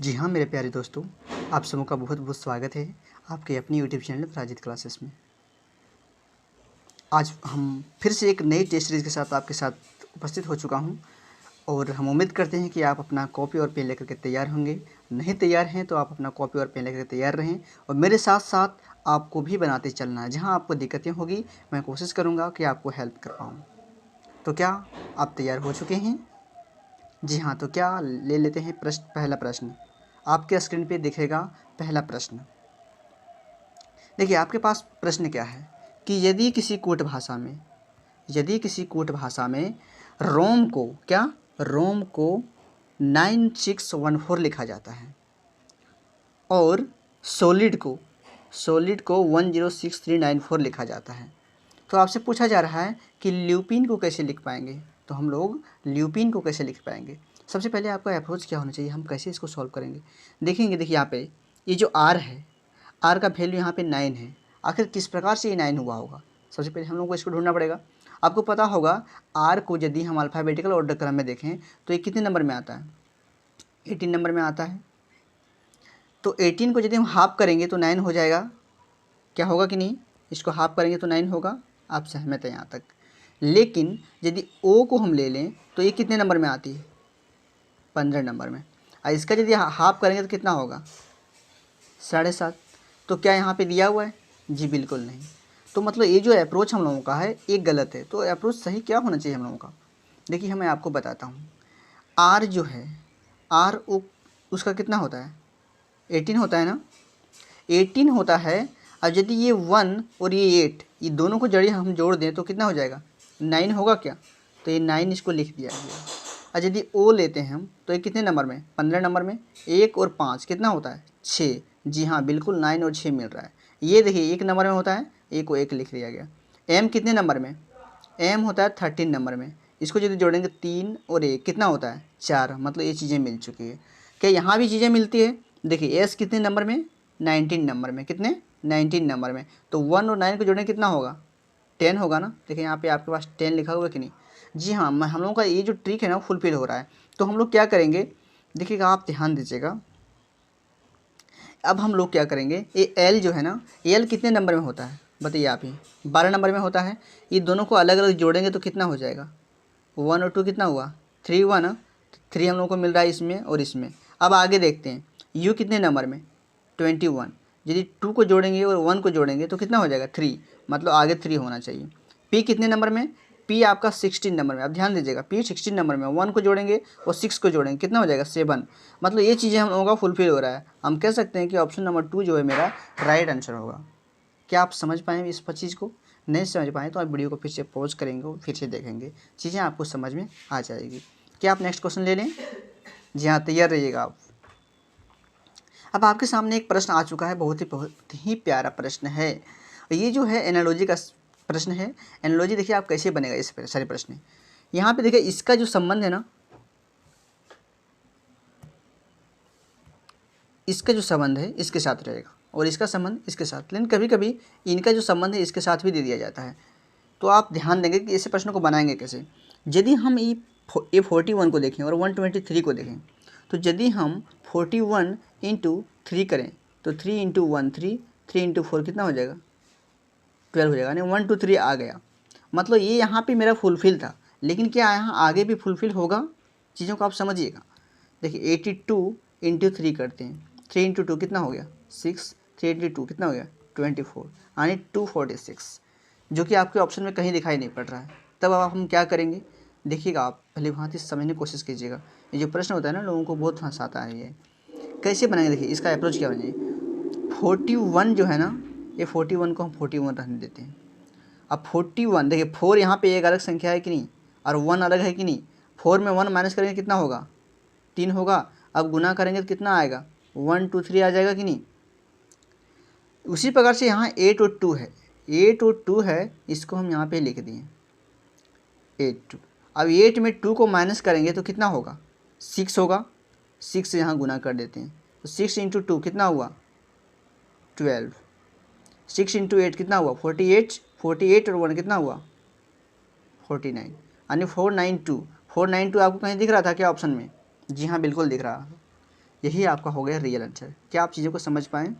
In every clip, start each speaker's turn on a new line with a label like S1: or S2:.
S1: जी हाँ मेरे प्यारे दोस्तों, आप सबों का बहुत बहुत स्वागत है आपके अपनी यूट्यूब चैनल पराजित क्लासेस में। आज हम फिर से एक नई टेस्ट सीरीज़ के साथ आपके साथ उपस्थित हो चुका हूँ और हम उम्मीद करते हैं कि आप अपना कॉपी और पेन लेकर के तैयार होंगे। नहीं तैयार हैं तो आप अपना कॉपी और पेन लेकर के तैयार रहें और मेरे साथ साथ आपको भी बनाते चलना है। जहाँ आपको दिक्कतें होगी मैं कोशिश करूँगा कि आपको हेल्प कर पाऊँ। तो क्या आप तैयार हो चुके हैं? जी हाँ, तो क्या ले लेते हैं पहला प्रश्न। आपके स्क्रीन पे दिखेगा पहला प्रश्न। देखिए आपके पास प्रश्न क्या है कि यदि किसी कूट भाषा में रोम को 9614 लिखा जाता है और सॉलिड को 106394 लिखा जाता है, तो आपसे पूछा जा रहा है कि ल्यूपिन को कैसे लिख पाएंगे। तो हम लोग ल्यूपिन को कैसे लिख पाएंगे, सबसे पहले आपका अप्रोच क्या होना चाहिए, हम कैसे इसको सॉल्व करेंगे। देखेंगे, देखिए यहाँ पे ये जो आर है, आर का वैल्यू यहाँ पे 9 है। आखिर किस प्रकार से ये 9 हुआ होगा, सबसे पहले हम लोग को इसको ढूंढना पड़ेगा। आपको पता होगा आर को यदि हम अल्फ़ाबेटिकल ऑर्डर क्रम में देखें तो ये कितने नंबर में आता है, 18 नंबर में आता है। तो 18 को यदि हम हाफ करेंगे तो 9 हो जाएगा, क्या होगा कि नहीं, इसको हाफ करेंगे तो 9 होगा। आप सहमत हैं यहाँ तक। लेकिन यदि ओ को हम ले लें तो ये कितने नंबर में आती है, 15 नंबर में। और इसका यदि हाफ करेंगे तो कितना होगा, 7.5। तो क्या यहाँ पे दिया हुआ है, जी बिल्कुल नहीं। तो मतलब ये जो अप्रोच हम लोगों का है ये गलत है। तो अप्रोच सही क्या होना चाहिए हम लोगों का, देखिए मैं आपको बताता हूँ। आर जो है, आर उसका कितना होता है, 18 होता है ना, 18 होता है। और यदि ये 1 और ये 8, ये दोनों को जड़िए हम जोड़ दें तो कितना हो जाएगा, 9 होगा क्या। तो ये 9 इसको लिख दिया गया। और यदि ओ लेते हैं हम तो ये कितने नंबर में, 15 नंबर में। 1 और 5 कितना होता है, 6। जी हाँ बिल्कुल, 9 और 6 मिल रहा है। ये देखिए 1 नंबर में होता है, 1 को 1 लिख दिया गया। एम कितने नंबर में, एम होता है 13 नंबर में। इसको यदि जोड़ेंगे 3 और 1 कितना होता है, 4। मतलब ये चीज़ें मिल चुकी है। क्या यहाँ भी चीज़ें मिलती है, देखिए एस कितने नंबर में, 19 नंबर में। कितने, 19 नंबर में। तो 1 और 9 को जोड़ेंगे कितना होगा, 10 होगा ना। देखिए यहाँ पे आपके पास 10 लिखा हुआ है कि नहीं। जी हाँ, हम लोगों का ये जो ट्रिक है ना फुलफिल हो रहा है। तो हम लोग क्या करेंगे, देखिएगा आप ध्यान दीजिएगा। अब हम लोग क्या करेंगे, ये एल जो है ना, एल कितने नंबर में होता है बताइए आप ही, 12 नंबर में होता है। ये दोनों को अलग अलग जोड़ेंगे तो कितना हो जाएगा, 1 और 2 कितना हुआ, 3 हुआ ना। 3 हम लोग को मिल रहा है इसमें और इसमें। अब आगे देखते हैं, यू कितने नंबर में, 21। यदि 2 को जोड़ेंगे और 1 को जोड़ेंगे तो कितना हो जाएगा, 3। मतलब आगे 3 होना चाहिए। पी कितने नंबर में, पी आपका 16 नंबर में। अब ध्यान दीजिएगा, पी 16 नंबर में, 1 को जोड़ेंगे और 6 को जोड़ेंगे कितना हो जाएगा, 7। मतलब ये चीज़ें हम लोगों का फुलफिल हो रहा है। हम कह सकते हैं कि ऑप्शन नंबर 2 जो है मेरा राइट आंसर होगा। क्या आप समझ पाएँ इस चीज़ को, नहीं समझ पाएँ तो आप वीडियो को फिर से पॉज करेंगे और फिर से देखेंगे, चीज़ें आपको समझ में आ जाएगी। क्या आप नेक्स्ट क्वेश्चन ले लें, जी हाँ तैयार रहिएगा आप। अब आपके सामने एक प्रश्न आ चुका है, बहुत ही प्यारा प्रश्न है। ये जो है एनालॉजी का प्रश्न है। एनालॉजी देखिए आप कैसे बनेगा, इस सारे प्रश्न यहाँ पे देखिए, इसका जो संबंध है ना, इसका जो संबंध है इसके साथ रहेगा और इसका संबंध इसके साथ। लेकिन कभी कभी इनका जो संबंध है इसके साथ भी दे दिया जाता है। तो आप ध्यान देंगे कि ऐसे प्रश्नों को बनाएंगे कैसे। यदि हम ए 41 को देखें और 123 को देखें, तो यदि हम 41 इंटू 3 करें तो 3 इंटू 1 3, 3 इंटू 4 कितना हो जाएगा, 12 हो जाएगा। यानी 1 2 3 आ गया। मतलब ये यहाँ पे मेरा फुलफिल था, लेकिन क्या यहाँ आगे भी फुलफिल होगा, चीज़ों को आप समझिएगा। देखिए 82 इंटू 3 करते हैं, 3 इंटू 2 कितना हो गया, 6। 3 इंटू 2 कितना हो गया, 24, यानी 246, जो कि आपके ऑप्शन में कहीं दिखाई नहीं पड़ रहा है। तब अब हम क्या करेंगे, देखिएगा आप पहले भांति समझने की कोशिश कीजिएगा। ये जो प्रश्न होता है ना, लोगों को बहुत फंसाता है। ये कैसे बनाएंगे, देखिए इसका अप्रोच क्या बनेगी। 41 जो है ना, ये 41 को हम 41 रहने देते हैं। अब 41 देखिए, 4 यहाँ पे एक अलग संख्या है कि नहीं, और 1 अलग है कि नहीं। 4 में 1 माइनस करेंगे कितना होगा, 3 होगा। अब गुना करेंगे तो कितना आएगा, 1 2 3 आ जाएगा कि नहीं। उसी प्रकार से यहाँ 8 और 2 है, 8 और 2 है, इसको हम यहाँ पे लिख दिए 8 2। अब 8 में 2 को माइनस करेंगे तो कितना होगा, 6 होगा। 6 से यहाँ गुना कर देते हैं तो 6 इंटू 2 कितना हुआ, 12। 6 इंटू 8 कितना हुआ, 48। 48 और 1 कितना हुआ, 49, यानी 492। 492 आपको कहीं दिख रहा था क्या ऑप्शन में, जी हाँ बिल्कुल दिख रहा है। यही आपका हो गया रियल आंसर। क्या आप चीज़ों को समझ पाएँ?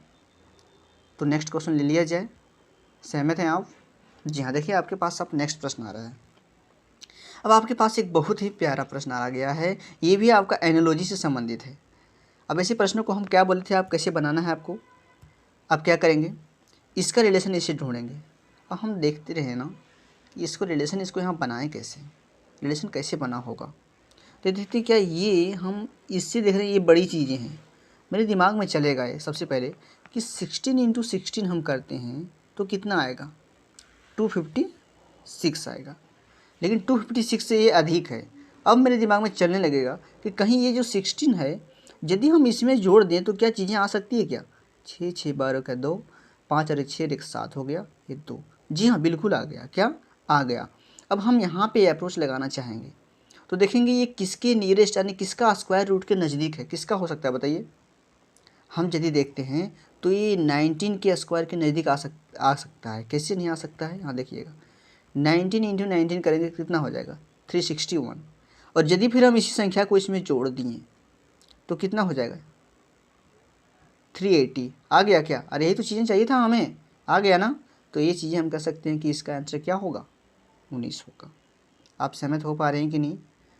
S1: तो नेक्स्ट क्वेश्चन ले लिया जाए। सहमत हैं आप? जी हाँ, देखिए आपके पास अब नेक्स्ट प्रश्न आ रहा है। अब आपके पास एक बहुत ही प्यारा प्रश्न आ गया है, ये भी आपका एनालॉजी से संबंधित है। अब ऐसे प्रश्नों को हम क्या बोले थे, आप कैसे बनाना है आपको, आप क्या करेंगे, इसका रिलेशन इससे ढूंढेंगे। अब हम देखते रहे ना कि इसको रिलेशन, इसको यहाँ बनाएं कैसे, रिलेशन कैसे बना होगा। तो देखते क्या ये हम इससे देख रहे हैं, ये बड़ी चीज़ें हैं, मेरे दिमाग में चलेगा ये सबसे पहले कि 16 इंटू 16 हम करते हैं तो कितना आएगा, 256 आएगा। लेकिन 256 से ये अधिक है। अब मेरे दिमाग में चलने लगेगा कि कहीं ये जो 16 है, यदि हम इसमें जोड़ दें तो क्या चीज़ें आ सकती है क्या। 6 6 12 का 2, 5 और 6 एक 7 हो गया, ये 2। जी हाँ, बिल्कुल आ गया, क्या आ गया। अब हम यहाँ पे अप्रोच लगाना चाहेंगे तो देखेंगे ये किसके नियरेस्ट यानी किसका स्क्वायर रूट के नज़दीक है, किसका हो सकता है बताइए। हम यदि देखते हैं तो ये 19 के स्क्वायर के नज़दीक आ सकता है। कैसे नहीं आ सकता है, यहाँ देखिएगा 19 इंटू 19 करेंगे कितना हो जाएगा, 361। और यदि फिर हम इसी संख्या को इसमें जोड़ दिए तो कितना हो जाएगा, 380। आ गया क्या, अरे यही तो चीज़ें चाहिए था हमें, आ गया ना। तो ये चीज़ें हम कह सकते हैं कि इसका आंसर क्या होगा, 19 होगा। आप सहमत हो पा रहे हैं कि नहीं,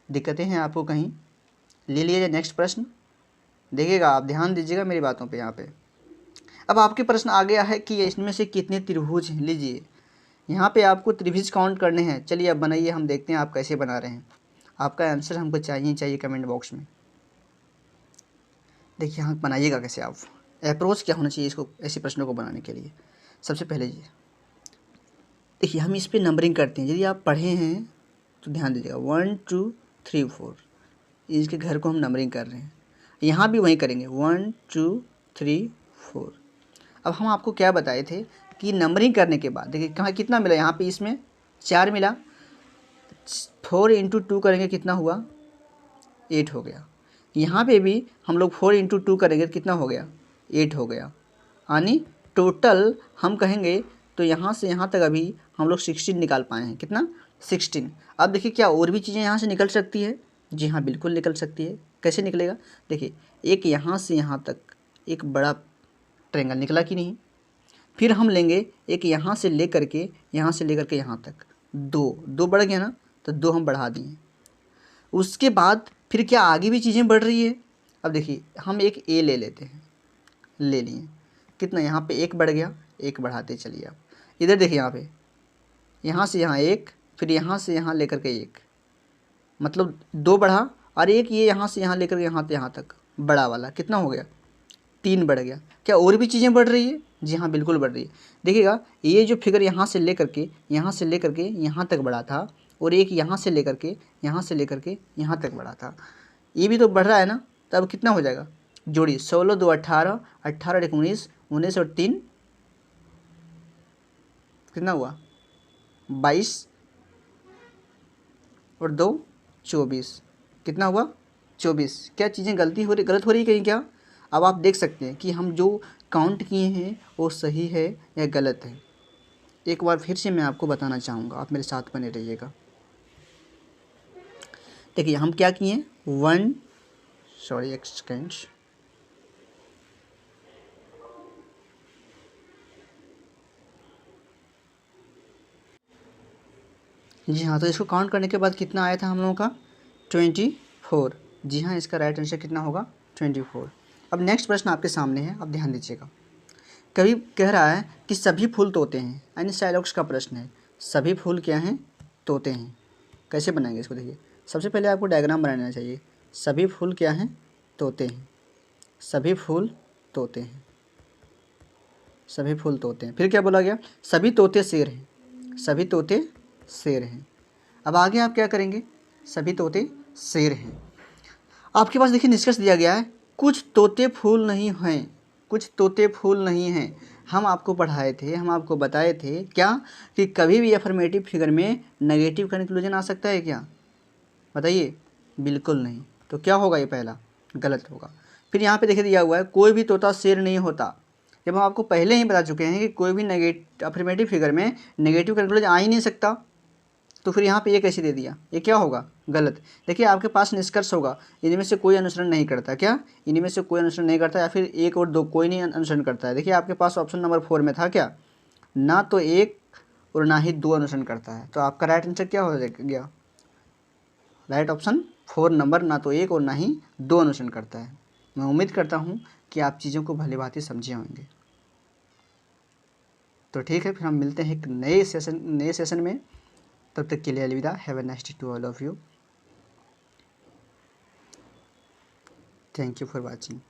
S1: दिक्कतें हैं आपको कहीं। ले लीजिए नेक्स्ट प्रश्न, देखिएगा आप ध्यान दीजिएगा मेरी बातों पे यहाँ पे। अब आपके प्रश्न आ गया है कि इसमें से कितने त्रिभुज हैं। लीजिए यहाँ पे आपको त्रिभुज काउंट करने हैं। चलिए अब बनाइए, हम देखते हैं आप कैसे बना रहे हैं। आपका आंसर हमको चाहिए कमेंट बॉक्स में। देखिए यहाँ बनाइएगा कैसे, आप अप्रोच क्या होना चाहिए इसको, ऐसे प्रश्नों को बनाने के लिए। सबसे पहले ये देखिए हम इस पर नंबरिंग करते हैं। यदि आप पढ़े हैं तो ध्यान दीजिएगा, 1 2 3 4 इसके घर को हम नंबरिंग कर रहे हैं। यहाँ भी वही करेंगे, 1 2 3 4। अब हम आपको क्या बताए थे कि नंबरिंग करने के बाद देखिए कहाँ कितना मिला, यहाँ पे इसमें 4 मिला, 4 इंटू 2 करेंगे कितना हुआ, 8 हो गया। यहाँ पे भी हम लोग 4 इंटू 2 करेंगे कितना हो गया, 8 हो गया। यानी टोटल हम कहेंगे तो यहाँ से यहाँ तक अभी हम लोग 16 निकाल पाए हैं। कितना, 16। अब देखिए क्या और भी चीज़ें यहाँ से निकल सकती है। जी हाँ, बिल्कुल निकल सकती है। कैसे निकलेगा, देखिए एक यहाँ से यहाँ तक एक बड़ा ट्रायंगल निकला कि नहीं। फिर हम लेंगे एक यहाँ से लेकर के यहाँ तक, दो बढ़ गया ना, तो 2 हम बढ़ा दिए। उसके बाद फिर क्या आगे भी चीज़ें बढ़ रही है। अब देखिए हम एक ए ले लेते हैं, ले लिए कितना, यहाँ पे 1 बढ़ गया, 1 बढ़ाते चलिए आप। इधर देखिए यहाँ से यहाँ 1, फिर यहाँ से यहाँ लेकर के 1, मतलब 2 बढ़ा, और एक ये यहाँ से यहाँ लेकर के यहाँ तक बड़ा वाला कितना हो गया, 3 बढ़ गया। क्या और भी चीज़ें बढ़ रही है, जी हाँ बिल्कुल बढ़ रही है। देखिएगा ये जो फिगर यहाँ से लेकर के यहाँ तक बढ़ा था, और एक यहाँ से लेकर के यहाँ तक बढ़ा था, ये भी तो बढ़ रहा है ना। तब कितना हो जाएगा, जोड़ी 16 2 18, 18 1 19, 19 और 3 कितना हुआ, 22 और 2 24, कितना हुआ, 24। क्या चीज़ें गलत हो रही कहीं क्या। अब आप देख सकते हैं कि हम जो काउंट किए हैं वो सही है या गलत है। एक बार फिर से मैं आपको बताना चाहूँगा, आप मेरे साथ बने रहिएगा। देखिए हम क्या किए, एक सेकेंड, जी हाँ, तो इसको काउंट करने के बाद कितना आया था हम लोगों का, 24। जी हाँ, इसका राइट आंसर कितना होगा, 24। अब नेक्स्ट प्रश्न आपके सामने है, आप ध्यान दीजिएगा। कभी कह रहा है कि सभी फूल तोते हैं, यानी साइलॉक्स का प्रश्न है। सभी फूल क्या हैं, तोते हैं। कैसे बनाएंगे इसको, देखिए सबसे पहले आपको डायग्राम बनाना चाहिए। सभी फूल क्या हैं, तोते हैं। सभी फूल तोते हैं, सभी फूल तोते हैं। फिर क्या बोला गया, सभी तोते शेर हैं, सभी तोते शेर हैं। अब आगे आप क्या करेंगे, सभी तोते शेर हैं। आपके पास देखिए निष्कर्ष दिया गया है, कुछ तोते फूल नहीं हैं, कुछ तोते फूल नहीं हैं। हम आपको पढ़ाए थे, हम आपको बताए थे क्या कि कभी भी अफर्मेटिव फिगर में नेगेटिव कंक्लूजन आ सकता है क्या, बताइए, बिल्कुल नहीं। तो क्या होगा, ये पहला गलत होगा। फिर यहाँ पे देखिए दिया हुआ है, कोई भी तोता शेर नहीं होता। जब हम आपको पहले ही बता चुके हैं कि कोई भी अफर्मेटिव फिगर में नेगेटिव कंक्लूजन आ ही नहीं सकता। तो फिर यहाँ पे ये कैसे दे दिया, ये क्या होगा, गलत। देखिए आपके पास निष्कर्ष होगा, इनमें से कोई अनुसरण नहीं करता, क्या इनमें से कोई अनुसरण नहीं करता, या फिर एक और दो कोई नहीं अनुसरण करता है। देखिए आपके पास ऑप्शन नंबर 4 में था क्या, ना तो एक और ना ही दो अनुसरण करता है। तो आपका राइट आंसर क्या हो गया, राइट ऑप्शन 4 नंबर, ना तो एक और ना ही दो अनुसरण करता है। मैं उम्मीद करता हूँ कि आप चीज़ों को भली भांति समझे होंगे। तो ठीक है, फिर हम मिलते हैं एक नए सेशन में। तब तक के लिए अलविदा। Have a nice day to all of you. Thank you for watching.